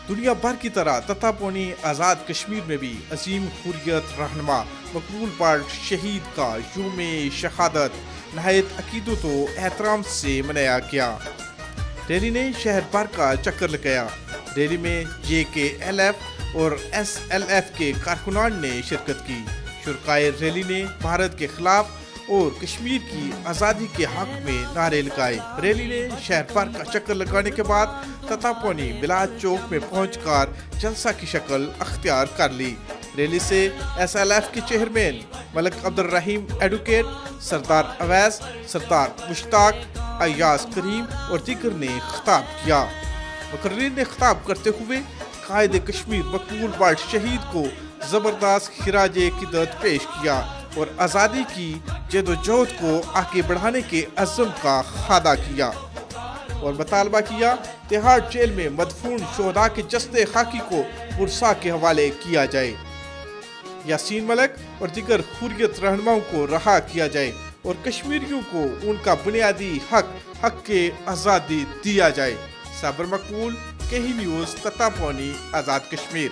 دنیا بھر کی طرح تتاپونی آزاد کشمیر میں بھی عظیم حریت رہنما مقبول پارٹ شہید کا یوم شہادت نہایت عقیدت و احترام سے منایا گیا۔ ریلی نے شہر بھر کا چکر لگایا۔ ریلی میں JKLF اور SLF کے کارکنان نے شرکت کی۔ شرکائے ریلی نے بھارت کے خلاف اور کشمیر کی آزادی کے حق میں نعرے لگائے۔ ریلی نے شہر بھر کا چکر لگانے کے بعد تتاپونی بلاج چوک میں پہنچ کر جلسہ کی شکل اختیار کر لی۔ ریلی سے SLF کے چیئرمین ملک عبدالرحیم ایڈوکیٹ، سردار اویس، سردار مشتاق، ایاز کریم اور دیگر نے خطاب کیا۔ مقررین نے خطاب کرتے ہوئے قائد کشمیر مقبول پارٹ شہید کو زبردست خراج عقیدت پیش کیا اور آزادی کی جدوجہد کو آگے بڑھانے کے عزم کا اعادہ کیا اور مطالبہ کیا تہاڑ جیل میں مدفون شہداء کے جسد خاکی کو پرسا کے حوالے کیا جائے، یاسین ملک اور دیگر حریت رہنماؤں کو رہا کیا جائے اور کشمیریوں کو ان کا بنیادی حق کے آزادی دیا جائے۔ صابر مقبول، KE نیوز، تتاپونی، آزاد کشمیر۔